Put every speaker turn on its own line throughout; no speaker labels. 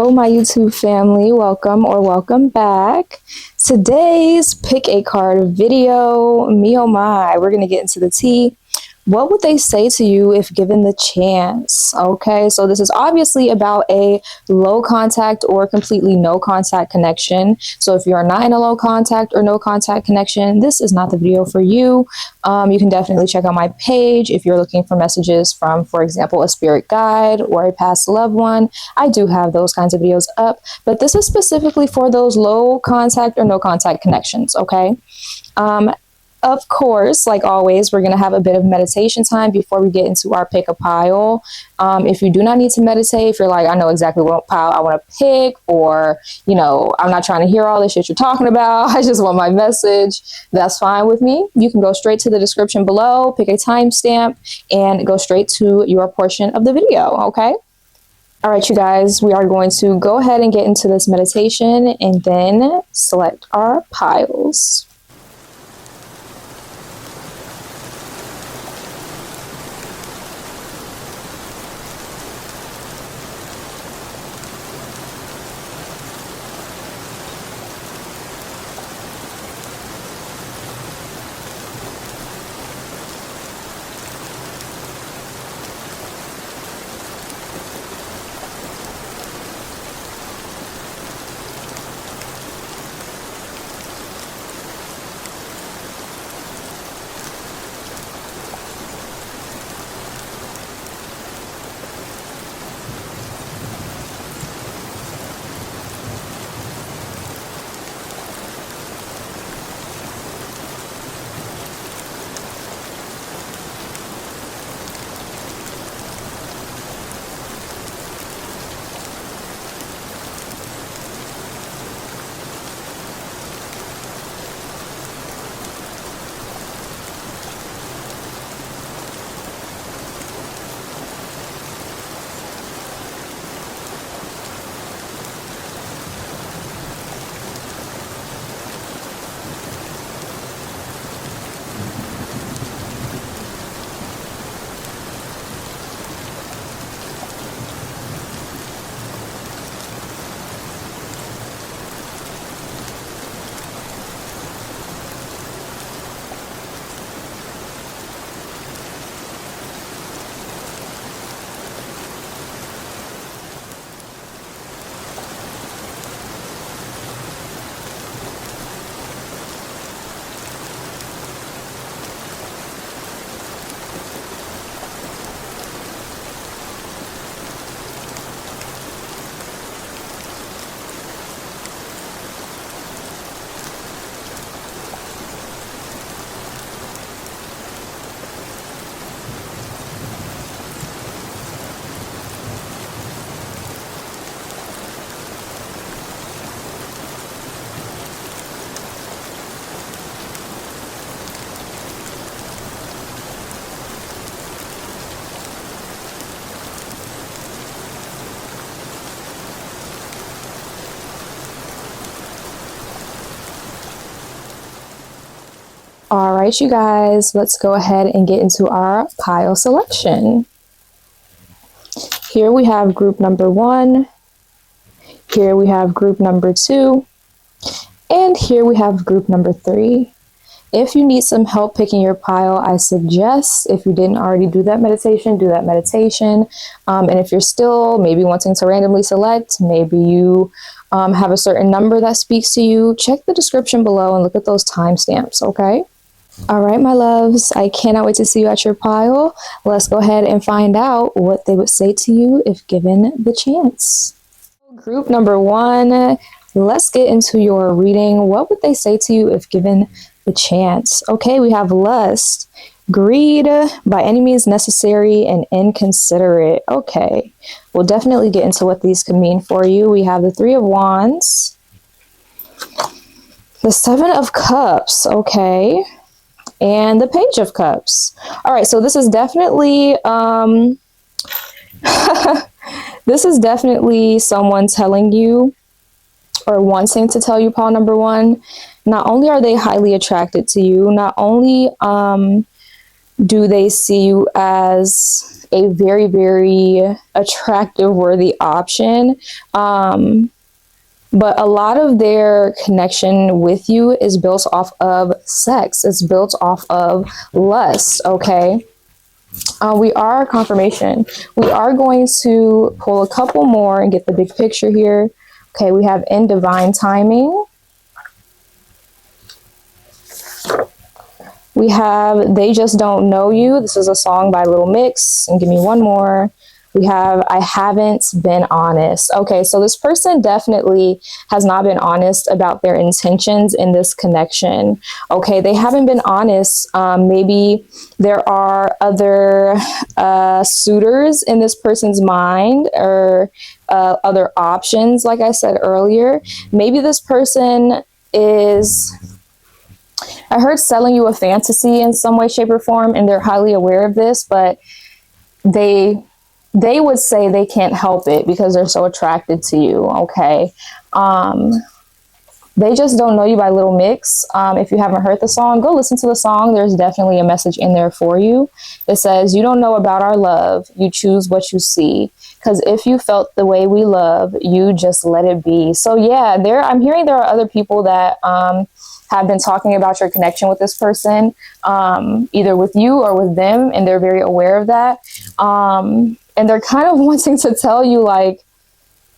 Hello, my YouTube family. Welcome or welcome back. Today's pick a card video. Me oh my, we're going to get into the tea. What would they say to you if given the chance? Okay, so this is obviously about a low contact or completely no contact connection. So if you are not in a low contact or no contact connection, this is not the video for you. You can definitely check out my page if you're looking for messages from, for example, a spirit guide or a past loved one. I do have those kinds of videos up, but this is specifically for those low contact or no contact connections, okay? Of course, like always, we're going to have a bit of meditation time before we get into our pick a pile. If you do not need to meditate, if you're like, I know exactly what pile I want to pick, or, you know, I'm not trying to hear all this shit you're talking about, I just want my message, that's fine with me. You can go straight to the description below, pick a timestamp, and go straight to your portion of the video, okay? All right, you guys, we are going to go ahead and get into this meditation and then select our piles. All right, you guys, let's go ahead and get into our pile selection. Here we have group number 1. Here we have group number 2. And here we have group number 3. If you need some help picking your pile, I suggest, if you didn't already do that meditation, do that meditation. And if you're still maybe wanting to randomly select, maybe you have a certain number that speaks to you, check the description below and look at those timestamps, okay? All right, my loves, I cannot wait to see you at your pile. Let's go ahead and find out what they would say to you if given the chance. Group number 1, let's get into your reading. What would they say to you if given the chance? Okay, we have lust, greed, by any means necessary, and inconsiderate. Okay, we'll definitely get into what these could mean for you. We have the 3 of Wands, the 7 of Cups, okay, and the Page of Cups. All right, so this is definitely this is definitely someone telling you or wanting to tell you, pile number 1, not only are they highly attracted to you, not only do they see you as a very, very attractive, worthy option. But a lot of their connection with you is built off of sex. It's built off of lust, okay? We are confirmation. We are going to pull a couple more and get the big picture here. Okay, we have in divine timing. We have They Just Don't Know You. This is a song by Little Mix. And give me one more. We have I Haven't Been Honest. Okay, so this person definitely has not been honest about their intentions in this connection. Okay, they haven't been honest. Maybe there are other suitors in this person's mind, or other options, like I said earlier. Maybe this person is, I heard, selling you a fantasy in some way, shape, or form, and they're highly aware of this, but they would say they can't help it because they're so attracted to you, okay? They Just Don't Know You by Little Mix. If you haven't heard the song, go listen to the song. There's definitely a message in there for you. It says, you don't know about our love. You choose what you see. Because if you felt the way we love, you just let it be. So yeah, I'm hearing there are other people that have been talking about your connection with this person, either with you or with them, and they're very aware of that. And they're kind of wanting to tell you, like,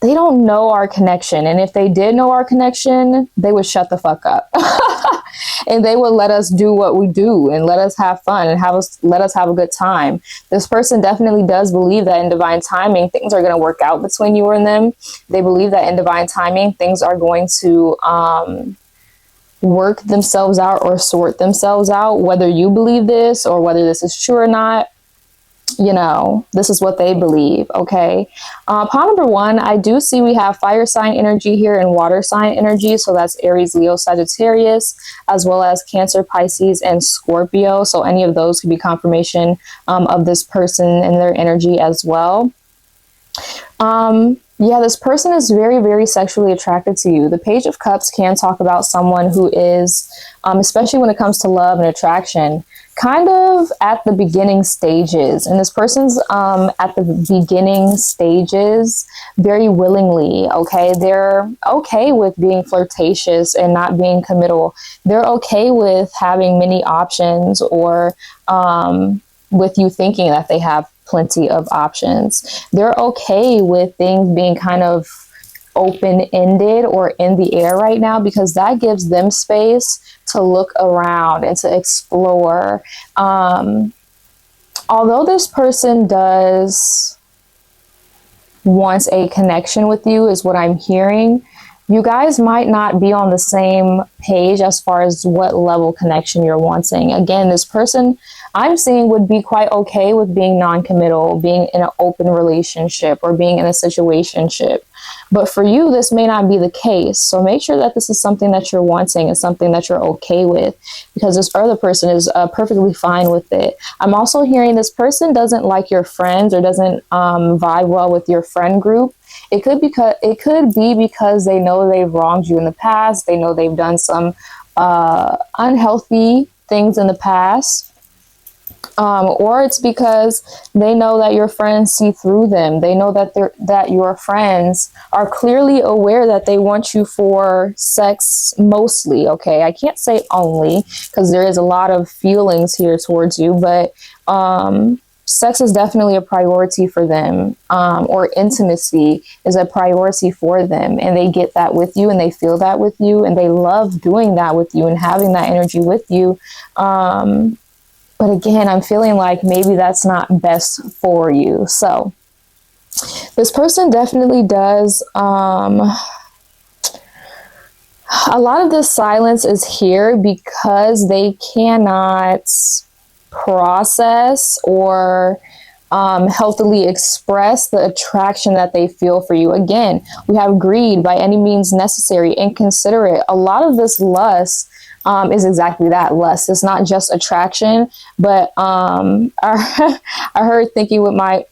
they don't know our connection. And if they did know our connection, they would shut the fuck up. And they would let us do what we do and let us have fun and let us have a good time. This person definitely does believe that in divine timing, things are going to work out between you and them. They believe that in divine timing, things are going to work themselves out or sort themselves out, whether you believe this or whether this is true or not. You know, this is what they believe, okay? Pile number one, I do see we have fire sign energy here and water sign energy. So that's Aries, Leo, Sagittarius, as well as Cancer, Pisces, and Scorpio. So any of those could be confirmation of this person and their energy as well. Yeah, this person is very, very sexually attracted to you. The Page of Cups can talk about someone who is, especially when it comes to love and attraction, kind of at the beginning stages. And this person's at the beginning stages very willingly, okay? They're okay with being flirtatious and not being committal. They're okay with having many options, or with you thinking that they have plenty of options. They're okay with things being kind of open-ended or in the air right now, because that gives them space to look around and to explore. Although this person does want a connection with you, is what I'm hearing, you guys might not be on the same page as far as what level connection you're wanting. Again, this person I'm seeing would be quite okay with being non-committal, being in an open relationship, or being in a situationship. But for you, this may not be the case. So make sure that this is something that you're wanting and something that you're okay with, because this other person is perfectly fine with it. I'm also hearing this person doesn't like your friends, or doesn't vibe well with your friend group. It could be because they know they've wronged you in the past. They know they've done some unhealthy things in the past. Or it's because they know that your friends see through them. They know that your friends are clearly aware that they want you for sex mostly, okay? I can't say only, because there is a lot of feelings here towards you, but sex is definitely a priority for them, or intimacy is a priority for them, and they get that with you, and they feel that with you, and they love doing that with you and having that energy with you. But again, I'm feeling like maybe that's not best for you. So this person definitely does, a lot of this silence is here because they cannot process or healthily express the attraction that they feel for you. Again, we have greed, by any means necessary, inconsiderate. A lot of this lust is exactly that, lust. It's not just attraction, but I heard thinking with my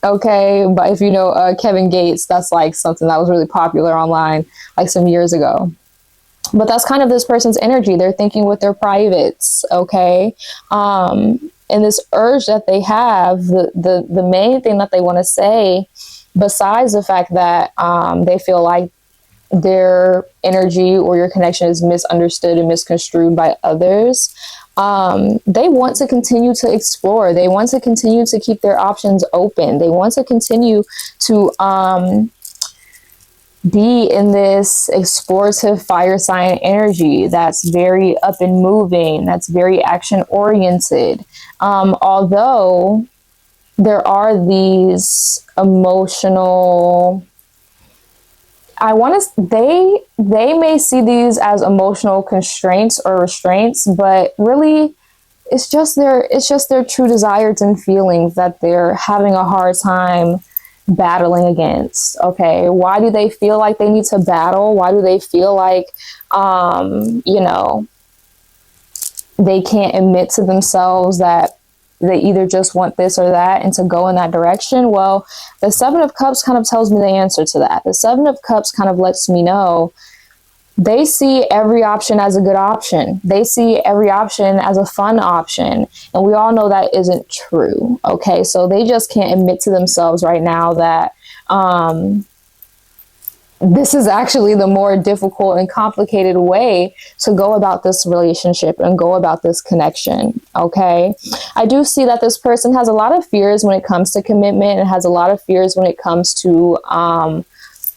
okay, but if you know Kevin Gates, that's like something that was really popular online like some years ago. But that's kind of this person's energy. They're thinking with their privates, okay? this urge that they have, the main thing that they want to say, besides the fact that they feel like their energy or your connection is misunderstood and misconstrued by others, they want to continue to explore. They want to continue to keep their options open. They want to continue to be in this explorative fire sign energy that's very up and moving, that's very action oriented. Although there are these emotional, they may see these as emotional constraints or restraints, but really it's just their true desires and feelings that they're having a hard time battling against. Okay, why do they feel like they need to battle? Why do they feel like they can't admit to themselves that they either just want this or that and to go in that direction? Well, the Seven of Cups kind of tells me the answer to that. The Seven of Cups kind of lets me know they see every option as a good option. They see every option as a fun option. And we all know that isn't true. Okay, so they just can't admit to themselves right now that this is actually the more difficult and complicated way to go about this relationship and go about this connection. Okay, I do see that this person has a lot of fears when it comes to commitment, and has a lot of fears when it comes to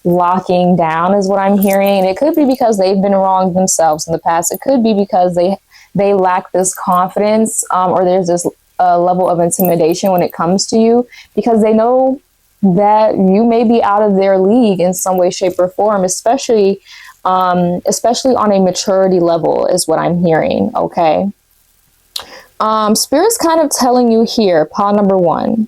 locking down, is what I'm hearing. And it could be because they've been wrong themselves in the past. It could be because they lack this confidence, or there's this level of intimidation when it comes to you, because they know that you may be out of their league in some way, shape, or form, especially on a maturity level, is what I'm hearing. Okay. Spirit's kind of telling you here, pile number one,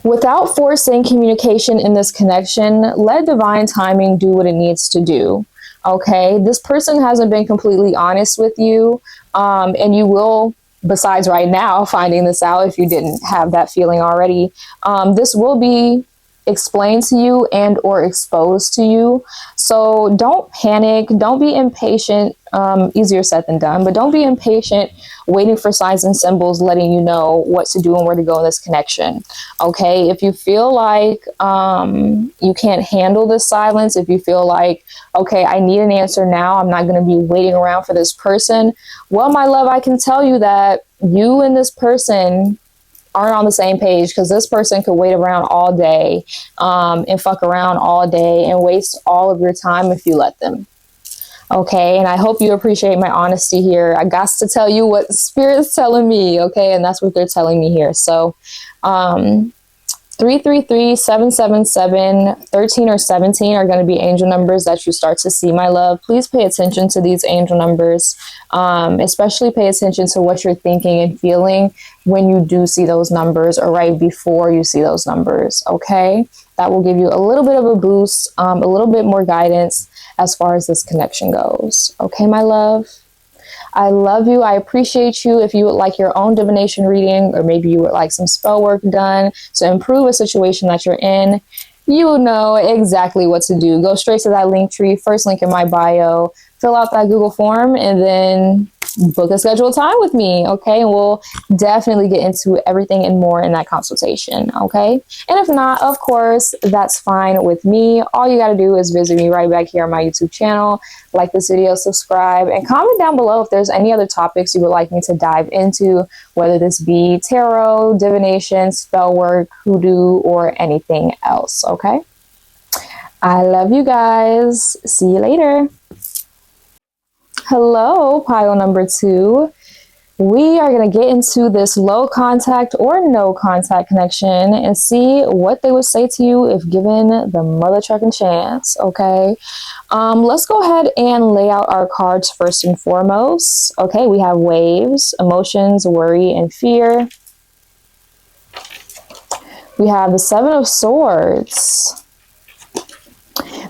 without forcing communication in this connection, let divine timing do what it needs to do. Okay, this person hasn't been completely honest with you, and you will, besides right now finding this out, if you didn't have that feeling already, this will be explained to you and or exposed to you. So don't panic, don't be impatient. Easier said than done, but don't be impatient waiting for signs and symbols letting you know what to do and where to go in this connection. Okay, if you feel like you can't handle this silence, if you feel like, okay, I need an answer now, I'm not going to be waiting around for this person, well, my love, I can tell you that you and this person aren't on the same page, because this person could wait around all day and fuck around all day and waste all of your time if you let them. Okay, and I hope you appreciate my honesty here. I got to tell you what Spirit's telling me, okay, and that's what they're telling me here. So 333, 777, 13, or 17 are going to be angel numbers that you start to see, my love. Please pay attention to these angel numbers, especially pay attention to what you're thinking and feeling when you do see those numbers, or right before you see those numbers, okay? That will give you a little bit of a boost, a little bit more guidance as far as this connection goes. Okay, my love? I love you. I appreciate you. If you would like your own divination reading, or maybe you would like some spell work done to improve a situation that you're in, you know exactly what to do. Go straight to that link tree, first link in my bio, fill out that Google form, and then book a scheduled time with me, okay? And we'll definitely get into everything and more in that consultation, okay? And if not, of course, that's fine with me. All you got to do is visit me right back here on my YouTube channel, like this video, subscribe, and comment down below if there's any other topics you would like me to dive into, whether this be tarot, divination, spell work, hoodoo, or anything else, okay? I love you guys. See you later. Hello, pile number 2. We are going to get into this low contact or no contact connection and see what they would say to you if given the mother trucking chance, okay? Let's go ahead and lay out our cards first and foremost. Okay, we have waves, emotions, worry, and fear. We have the Seven of Swords,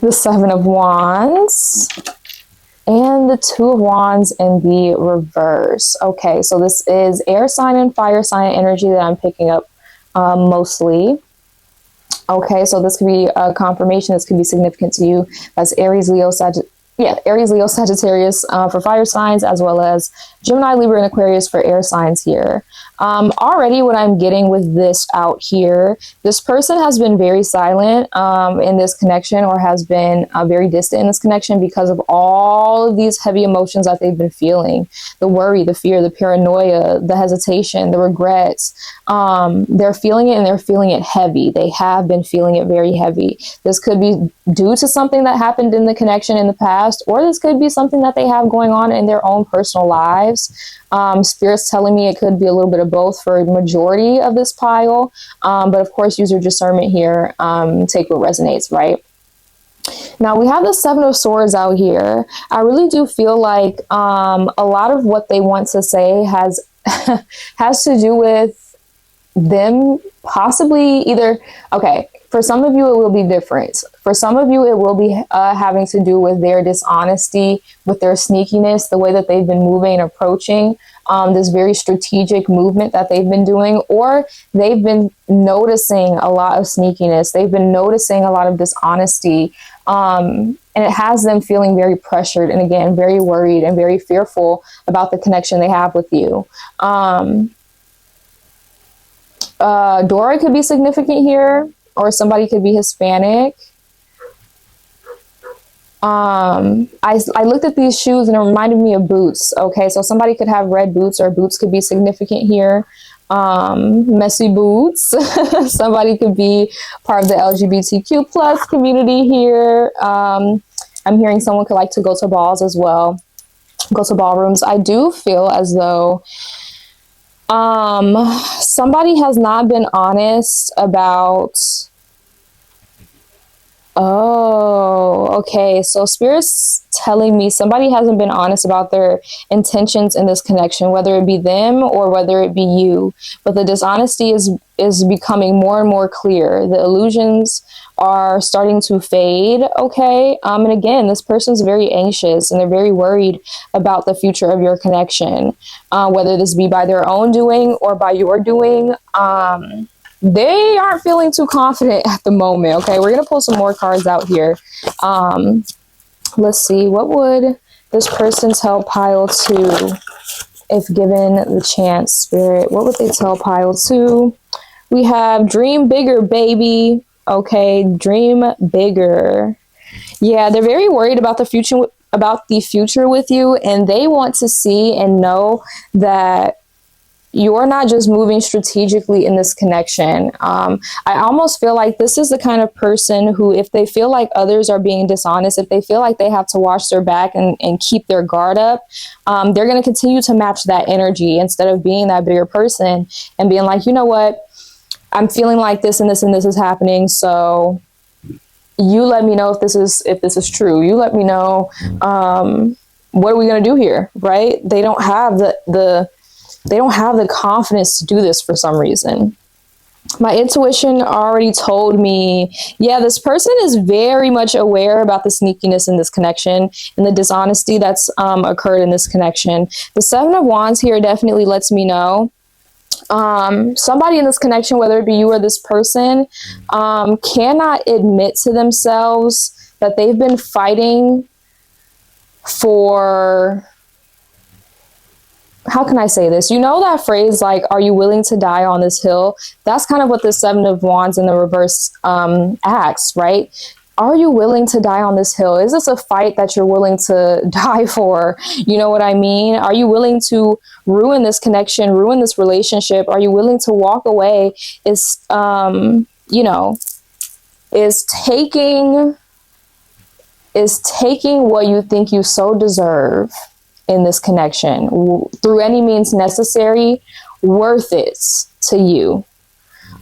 the Seven of Wands, and the Two of Wands in the reverse. Okay, so this is air sign and fire sign energy that I'm picking up mostly. Okay, so this could be a confirmation. This could be significant to you. That's Aries, Leo, yeah, Aries, Leo, Sagittarius for fire signs, as well as Gemini, Libra, and Aquarius for air signs here. Already what I'm getting with this out here, this person has been very silent in this connection, or has been very distant in this connection because of all of these heavy emotions that they've been feeling. The worry, the fear, the paranoia, the hesitation, the regrets. They're feeling it, and they're feeling it heavy. They have been feeling it very heavy. This could be due to something that happened in the connection in the past, or this could be something that they have going on in their own personal lives. Spirit's telling me it could be a little bit of both for a majority of this pile. But of course, use your discernment here. Take what resonates, right? Now we have the Seven of Swords out here. I really do feel like a lot of what they want to say has has to do with them possibly either, okay, for some of you it will be different. For some of you it will be having to do with their dishonesty, with their sneakiness, the way that they've been moving and approaching this very strategic movement that they've been doing, or they've been noticing a lot of sneakiness. They've been noticing a lot of dishonesty, and it has them feeling very pressured and, again, very worried and very fearful about the connection they have with you. Dora could be significant here, or somebody could be Hispanic. I looked at these shoes and it reminded me of boots. Okay, so somebody could have red boots, or boots could be significant here. Messy boots. Somebody could be part of the LGBTQ plus community here. I'm hearing someone could like to go to balls as well, go to ballrooms. I do feel as though somebody has not been honest about, oh, okay, so Spirit's telling me somebody hasn't been honest about their intentions in this connection, whether it be them or whether it be you. But the dishonesty is becoming more and more clear. The illusions are starting to fade, okay? And again, this person's very anxious and they're very worried about the future of your connection, whether this be by their own doing or by your doing. They aren't feeling too confident at the moment, okay? We're going to pull some more cards out here. Let's see, what would this person tell pile 2 if given the chance, Spirit? What would they tell pile 2? We have dream bigger, baby. Okay, dream bigger. Yeah, they're very worried about the future with you, and they want to see and know that you're not just moving strategically in this connection. I almost feel like this is the kind of person who, if they feel like others are being dishonest, if they feel like they have to watch their back and keep their guard up, they're going to continue to match that energy instead of being that bigger person and being like, you know what, I'm feeling like this and this and this is happening. So you let me know if this is true. You let me know, what are we going to do here? Right? They don't have they don't have the confidence to do this for some reason. My intuition already told me, yeah, this person is very much aware about the sneakiness in this connection and the dishonesty that's occurred in this connection. The Seven of Wands here definitely lets me know somebody in this connection, whether it be you or this person, cannot admit to themselves that they've been fighting for, how can I say this? You know that phrase, like, are you willing to die on this hill? That's kind of what the Seven of Wands in the reverse asks, right? Are you willing to die on this hill? Is this a fight that you're willing to die for? You know what I mean? Are you willing to ruin this connection, ruin this relationship? Are you willing to walk away? Is taking what you think you so deserve in this connection through any means necessary, worth it to you.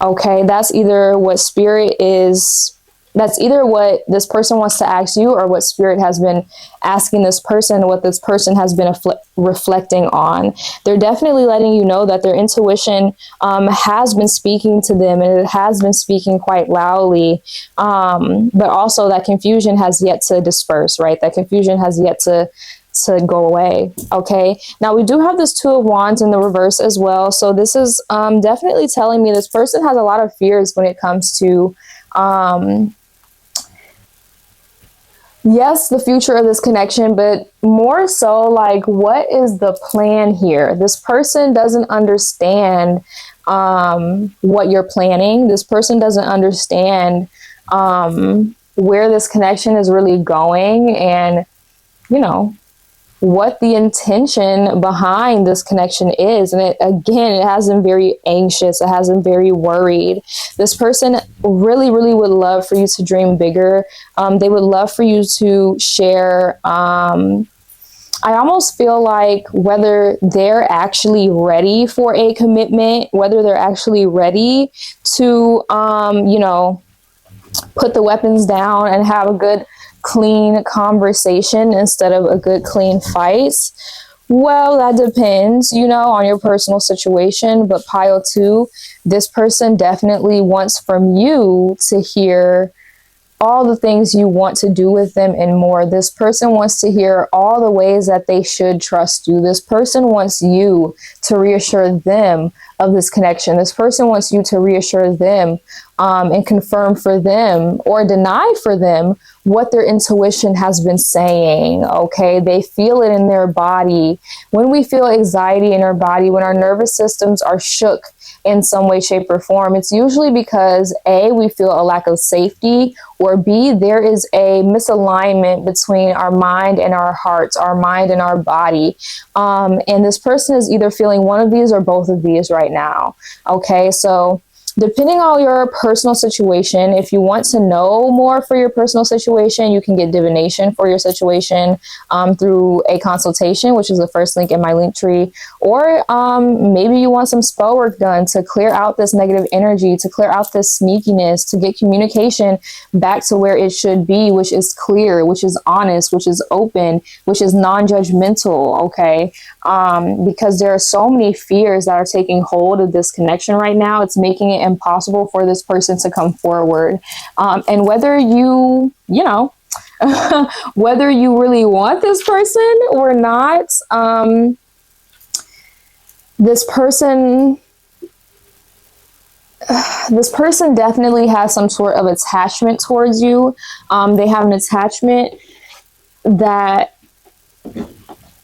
Okay, that's either what Spirit is. That's either what this person wants to ask you, or what Spirit has been asking this person, what this person has been reflecting on. They're definitely letting you know that their intuition has been speaking to them, and it has been speaking quite loudly. But also that confusion has yet to disperse, right? That confusion has yet to go away. Okay, now we do have this Two of Wands in the reverse as well. So this is definitely telling me this person has a lot of fears when it comes to yes, the future of this connection, but more so like, what is the plan here? This person doesn't understand what you're planning. This person doesn't understand where this connection is really going, and, you know, what the intention behind this connection is. And it has them very anxious. It has them very worried. This person really, really would love for you to dream bigger. They would love for you to share. I almost feel like whether they're actually ready for a commitment, whether they're actually ready to, put the weapons down and have a good, clean conversation instead of a good, clean fight. Well, that depends, on your personal situation. But pile two, this person definitely wants from you to hear all the things you want to do with them and more. This person wants to hear all the ways that they should trust you. This person wants you to reassure them of this connection. This person wants you to reassure them and confirm for them or deny for them what their intuition has been saying. Okay, they feel it in their body. When we feel anxiety in our body, when our nervous systems are shook in some way, shape, or form, it's usually because A, we feel a lack of safety, or B, there is a misalignment between our mind and our hearts, our mind and our body. And this person is either feeling one of these or both of these right now. Okay, so depending on your personal situation, if you want to know more for your personal situation, you can get divination for your situation through a consultation, which is the first link in my link tree. Or maybe you want some spell work done to clear out this negative energy, to clear out this sneakiness, to get communication back to where it should be, which is clear, which is honest, which is open, which is non-judgmental, okay? Because there are so many fears that are taking hold of this connection right now. It's making it impossible for this person to come forward. And whether whether you really want this person or not, this person definitely has some sort of attachment towards you. They have an attachment that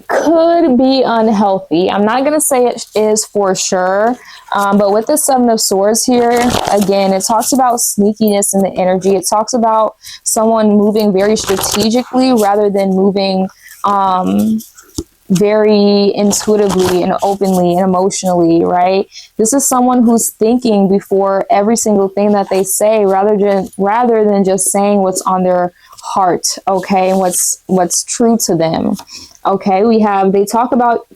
could be unhealthy. I'm not going to say it is for sure, but with the Seven of Swords here, again, it talks about sneakiness in the energy. It talks about someone moving very strategically rather than moving very intuitively and openly and emotionally, right? This is someone who's thinking before every single thing that they say, rather than just saying what's on their heart, okay, and what's true to them. Okay, they talk about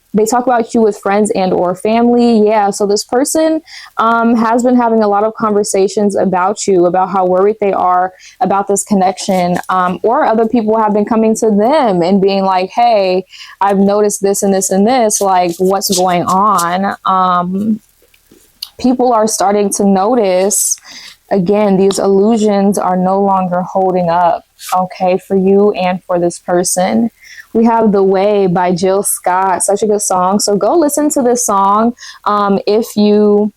you with friends and or family. Yeah, so this person has been having a lot of conversations about you, about how worried they are about this connection, or other people have been coming to them and being like, hey, I've noticed this and this and this, like, what's going on? People are starting to notice, again, these illusions are no longer holding up, okay, for you and for this person. We have The Way by Jill Scott, such a good song. So go listen to this song. Go listen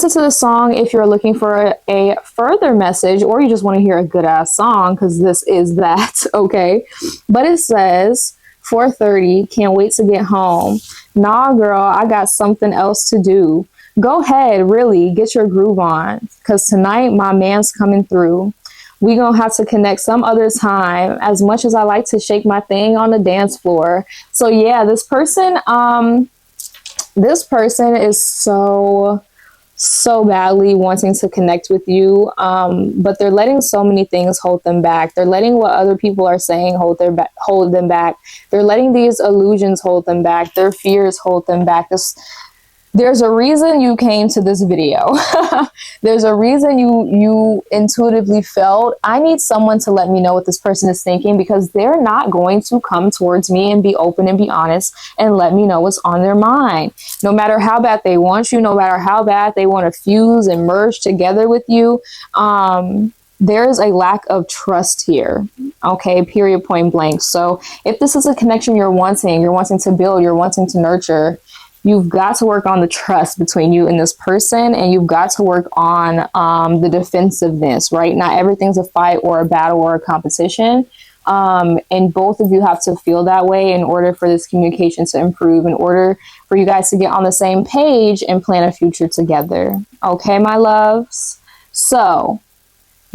to the song if you're looking for a further message, or you just want to hear a good ass song, because this is that, okay? But it says, 4:30, can't wait to get home. Nah, girl, I got something else to do. Go ahead, really, get your groove on, because tonight my man's coming through. We gonna have to connect some other time, as much as I like to shake my thing on the dance floor. So yeah, this person is so badly wanting to connect with you, but they're letting so many things hold them back. They're letting what other people are saying hold them back. They're letting these illusions hold them back. Their fears hold them back. There's a reason you came to this video. There's a reason you intuitively felt, I need someone to let me know what this person is thinking, because they're not going to come towards me and be open and be honest and let me know what's on their mind. No matter how bad they want you, no matter how bad they want to fuse and merge together with you, there is a lack of trust here. Okay, period, point blank. So if this is a connection you're wanting to build, you're wanting to nurture, you've got to work on the trust between you and this person, and you've got to work on the defensiveness, right? Not everything's a fight or a battle or a competition. And both of you have to feel that way in order for this communication to improve, in order for you guys to get on the same page and plan a future together. Okay, my loves? So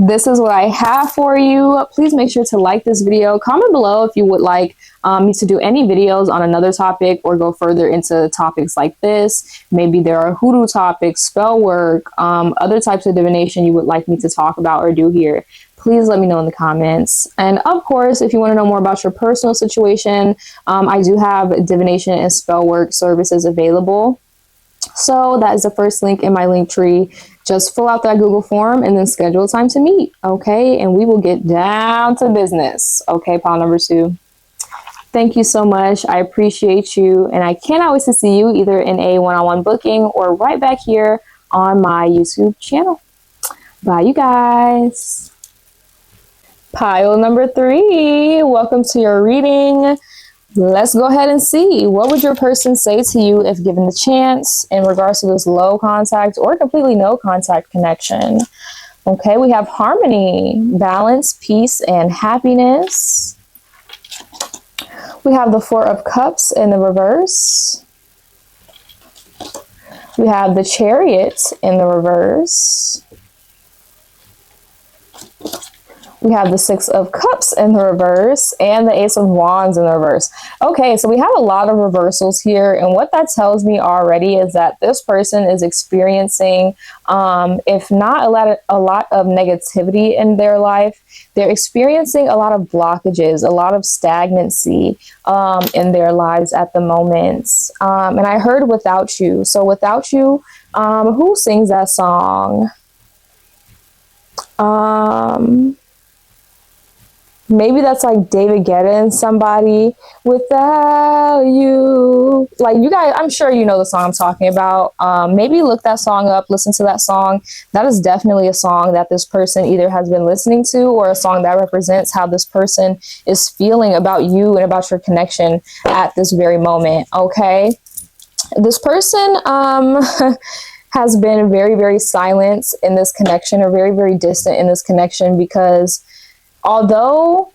this is what I have for you. Please make sure to like this video. Comment below if you would like me to do any videos on another topic or go further into topics like this. Maybe there are hoodoo topics, spell work, other types of divination you would like me to talk about or do here. Please let me know in the comments. And of course, if you want to know more about your personal situation, I do have divination and spell work services available. So that is the first link in my link tree. Just fill out that Google form and then schedule a time to meet, okay? And we will get down to business, okay, pile number 2. Thank you so much. I appreciate you, and I cannot wait to see you either in a one-on-one booking or right back here on my YouTube channel. Bye, you guys. Pile number 3, welcome to your reading. Let's go ahead and see. What would your person say to you if given the chance in regards to this low contact or completely no contact connection? Okay, we have harmony, balance, peace, and happiness. We have the 4 of Cups in the reverse. We have the Chariot in the reverse. We have the 6 of Cups in the reverse and the Ace of Wands in the reverse. Okay, so we have a lot of reversals here. And what that tells me already is that this person is experiencing, if not a lot of negativity in their life, they're experiencing a lot of blockages, a lot of stagnancy in their lives at the moment. And I heard Without You. So Without You, who sings that song? Maybe that's like David Guetta and somebody. Without You. Like, you guys, I'm sure you know the song I'm talking about. Maybe look that song up, listen to that song. That is definitely a song that this person either has been listening to, or a song that represents how this person is feeling about you and about your connection at this very moment. Okay. This person, has been very, very silent in this connection, or very, very distant in this connection, because although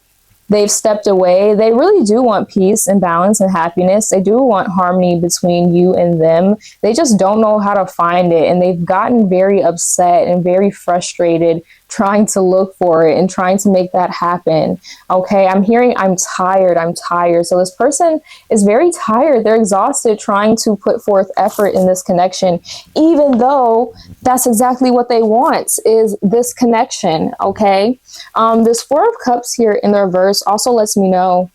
they've stepped away, they really do want peace and balance and happiness. They do want harmony between you and them. They just don't know how to find it. And they've gotten very upset and very frustrated trying to look for it and trying to make that happen. Okay, I'm hearing I'm tired. So this person is very tired. They're exhausted trying to put forth effort in this connection, even though that's exactly what they want, is this connection. Okay, this 4 of Cups here in the reverse also lets me know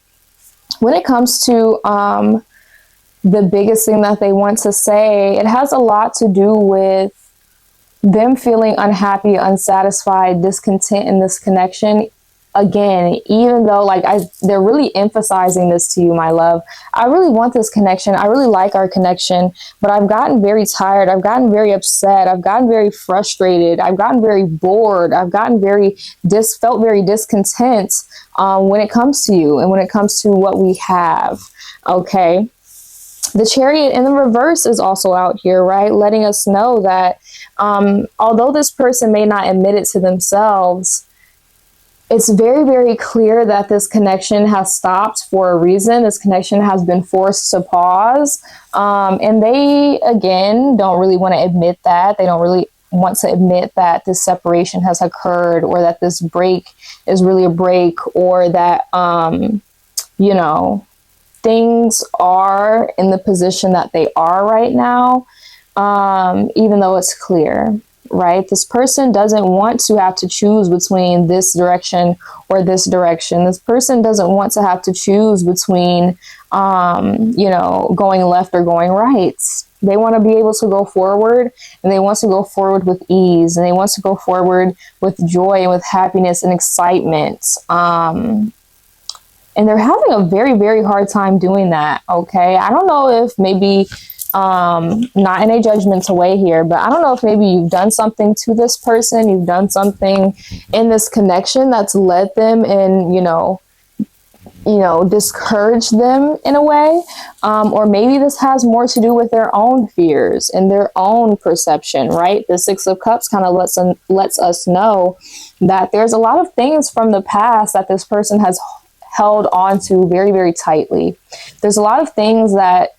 when it comes to the biggest thing that they want to say, it has a lot to do with them feeling unhappy, unsatisfied, discontent in this connection. Again, even though they're really emphasizing this to you, my love. I really want this connection. I really like our connection, but I've gotten very tired. I've gotten very upset. I've gotten very frustrated. I've gotten very bored. I've gotten felt very discontent when it comes to you and when it comes to what we have. Okay. The Chariot in the reverse is also out here, right? Letting us know that although this person may not admit it to themselves, it's very, very clear that this connection has stopped for a reason. This connection has been forced to pause. And they, again, don't really want to admit that. They don't really want to admit that this separation has occurred, or that this break is really a break, or that, you know, things are in the position that they are right now, even though it's clear, right? This person doesn't want to have to choose between this direction or this direction. This person doesn't want to have to choose between, you know, going left or going right. They want to be able to go forward, and they want to go forward with ease, and they want to go forward with joy and with happiness and excitement. And they're having a very, very hard time doing that, okay? I don't know if maybe, not in a judgmental way here, but I don't know if maybe you've done something to this person, you've done something in this connection that's led them in, you know, discourage them in a way. Or maybe this has more to do with their own fears and their own perception, right? The Six of Cups kind of lets us know that there's a lot of things from the past that this person has held on to very, very tightly. There's a lot of things that,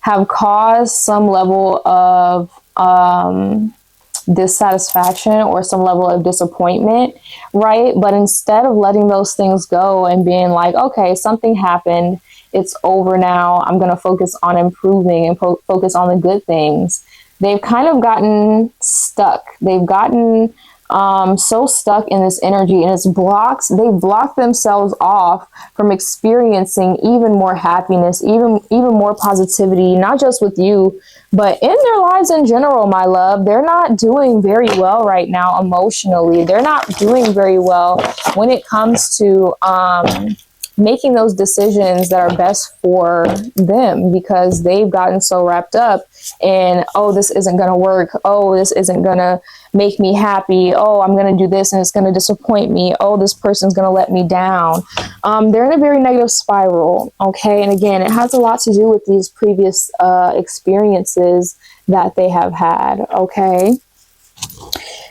have caused some level of dissatisfaction or some level of disappointment, right? But instead of letting those things go and being like, okay, something happened, it's over now, I'm going to focus on improving and focus on the good things, they've kind of gotten stuck. They've gotten so stuck in this energy, and they've blocked themselves off from experiencing even more happiness, even more positivity, not just with you, but in their lives in general, my love. They're not doing very well right now emotionally. They're not doing very well when it comes to making those decisions that are best for them, because they've gotten so wrapped up in, oh, this isn't going to work. Oh, this isn't going to make me happy. Oh, I'm going to do this and it's going to disappoint me. Oh, this person's going to let me down. They're in a very negative spiral. Okay. And again, it has a lot to do with these previous experiences that they have had. Okay.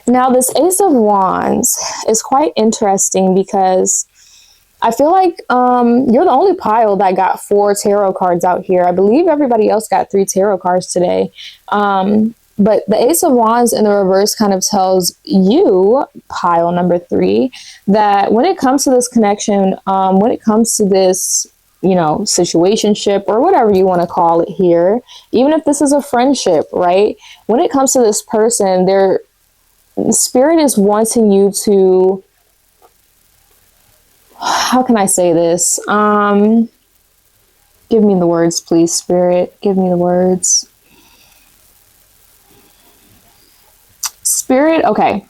Now, this Ace of Wands is quite interesting because I feel like you're the only pile that got 4 tarot cards out here. I believe everybody else got 3 tarot cards today. But the Ace of Wands in the reverse kind of tells you, pile number 3, that when it comes to this connection, when it comes to this, situationship or whatever you want to call it here, even if this is a friendship, right? When it comes to this person, their spirit is wanting you to, how can I say this? Give me the words, please, Spirit. Give me the words. Spirit, okay.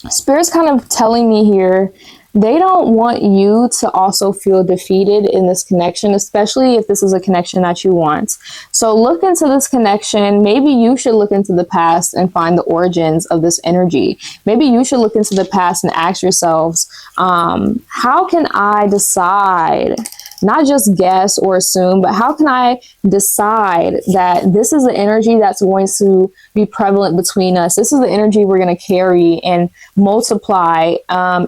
Spirit's kind of telling me here, they don't want you to also feel defeated in this connection, especially if this is a connection that you want. So look into this connection. Maybe you should look into the past and find the origins of this energy. Maybe you should look into the past and ask yourselves, how can I decide, not just guess or assume, but how can I decide that this is the energy that's going to be prevalent between us? This is the energy we're going to carry and multiply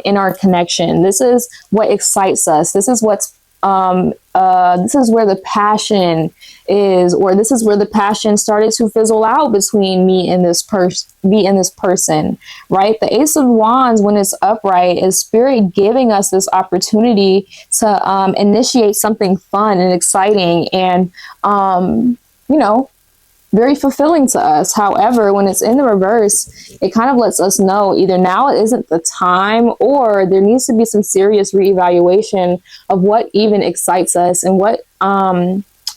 in our connection. This is what excites us. This is what's this is where the passion is, or this is where the passion started to fizzle out between me and this person, right? The Ace of Wands, when it's upright, is Spirit giving us this opportunity to initiate something fun and exciting and, very fulfilling to us. However, when it's in the reverse, it kind of lets us know either now it isn't the time, or there needs to be some serious reevaluation of what even excites us and what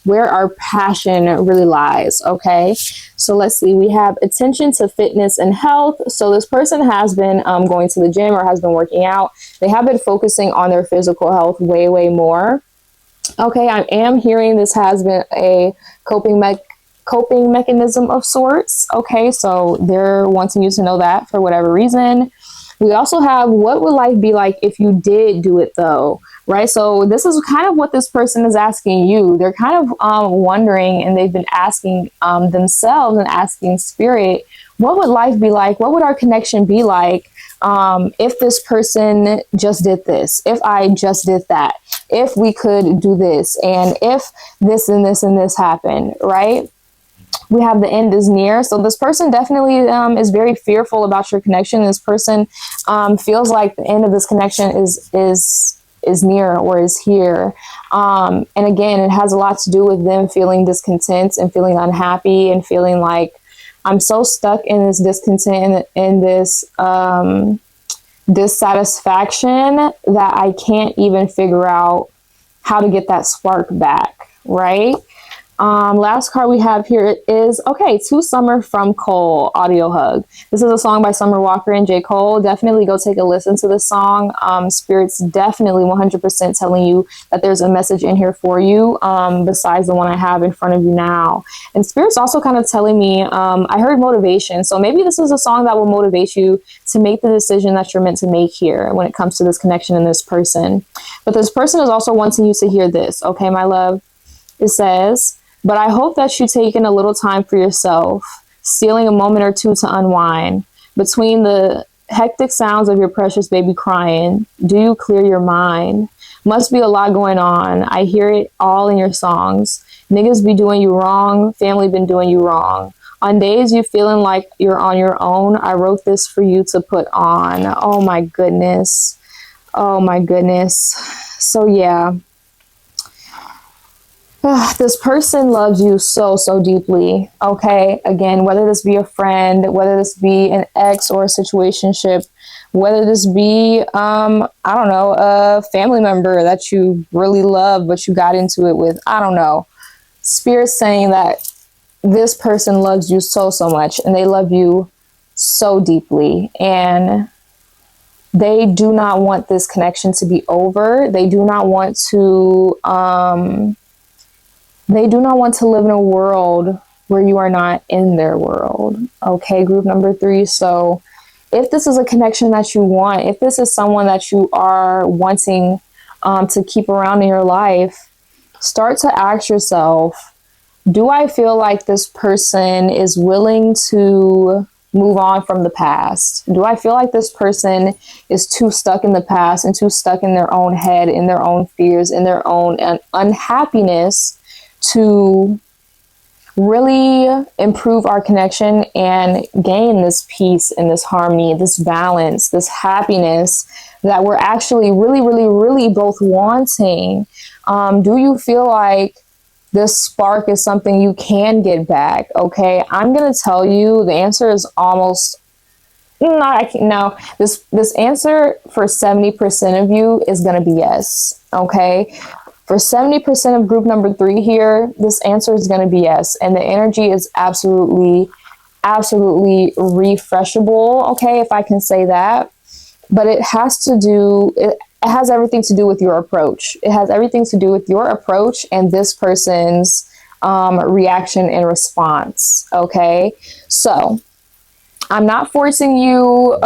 where our passion really lies. Okay, so let's see. We have attention to fitness and health. So this person has been going to the gym or has been working out. They have been focusing on their physical health way more. Okay, I am hearing this has been a coping mechanism of sorts. Okay, so they're wanting you to know that for whatever reason. We also have, what would life be like if you did do it though, right? So this is kind of what this person is asking you. They're kind of wondering, and they've been asking themselves and asking Spirit, what would life be like? What would our connection be like if this person just did this, if I just did that, if we could do this, and if this and this and this happened, right? We have the end is near. So this person definitely is very fearful about your connection. This person feels like the end of this connection is near or is here. And again, it has a lot to do with them feeling discontent and feeling unhappy and feeling like, I'm so stuck in this discontent and in this dissatisfaction that I can't even figure out how to get that spark back, right? Last card we have here is, okay, To Summer from Cole, Audio Hug. This is a song by Summer Walker and J. Cole. Definitely go take a listen to this song. Spirit's definitely 100% telling you that there's a message in here for you, besides the one I have in front of you now. And Spirit's also kind of telling me, I heard motivation. So maybe this is a song that will motivate you to make the decision that you're meant to make here when it comes to this connection and this person. But this person is also wanting you to hear this, okay, my love? It says, but I hope that you've taken a little time for yourself, stealing a moment or two to unwind. Between the hectic sounds of your precious baby crying, do you clear your mind? Must be a lot going on. I hear it all in your songs. Niggas be doing you wrong. Family been doing you wrong. On days you feeling like you're on your own, I wrote this for you to put on. Oh my goodness. Oh my goodness. So yeah. This person loves you so, so deeply, okay? Again, whether this be a friend, whether this be an ex or a situationship, whether this be, I don't know, a family member that you really love, but you got into it with, I don't know. Spirit's saying that this person loves you so, so much, and they love you so deeply, and they do not want this connection to be over. They do not want to, live in a world where you are not in their world. Okay, group number 3. So if this is a connection that you want, if this is someone that you are wanting to keep around in your life, start to ask yourself, do I feel like this person is willing to move on from the past? Do I feel like this person is too stuck in the past and too stuck in their own head, in their own fears, in their own unhappiness to really improve our connection and gain this peace and this harmony, this balance, this happiness that we're actually really, really, really both wanting? Do you feel like this spark is something you can get back? Okay, I'm going to tell you the answer is almost no. This answer for 70% of you is going to be yes. Okay. For 70% of group number 3 here, this answer is going to be yes. And the energy is absolutely, absolutely refreshable. Okay, if I can say that. But it has everything to do with your approach. It has everything to do with your approach and this person's reaction and response. Okay, so I'm not forcing you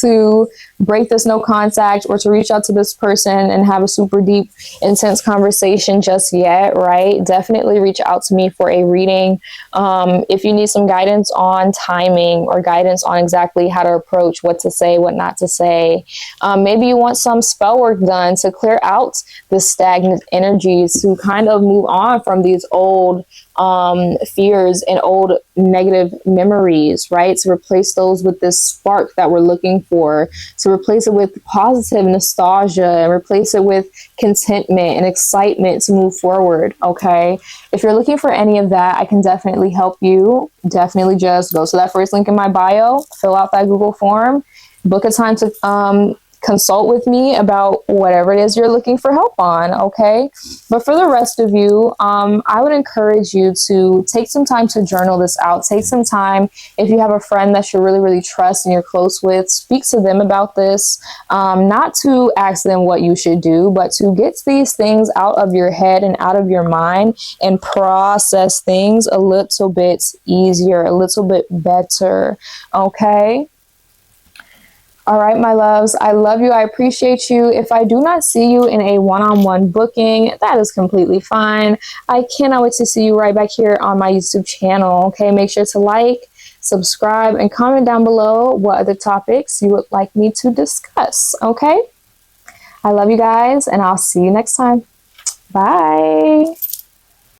to break this no contact or to reach out to this person and have a super deep, intense conversation just yet, right? Definitely reach out to me for a reading. If you need some guidance on timing or guidance on exactly how to approach, what to say, what not to say. Maybe you want some spell work done to clear out the stagnant energies, to kind of move on from these old fears and old negative memories, right? To replace those with this spark that we're looking for, to replace it with positive nostalgia and replace it with contentment and excitement to move forward. Okay, if you're looking for any of that, I can definitely help you. Definitely just go to that first link in my bio, fill out that Google form, book a time to consult with me about whatever it is you're looking for help on, okay? But for the rest of you, I would encourage you to take some time to journal this out. Take some time, if you have a friend that you really, really trust and you're close with, speak to them about this, not to ask them what you should do, but to get these things out of your head and out of your mind and process things a little bit easier, a little bit better, okay? All right, my loves, I love you. I appreciate you. If I do not see you in a one-on-one booking, that is completely fine. I cannot wait to see you right back here on my YouTube channel. Okay, make sure to like, subscribe, and comment down below what other topics you would like me to discuss. Okay, I love you guys, and I'll see you next time. Bye.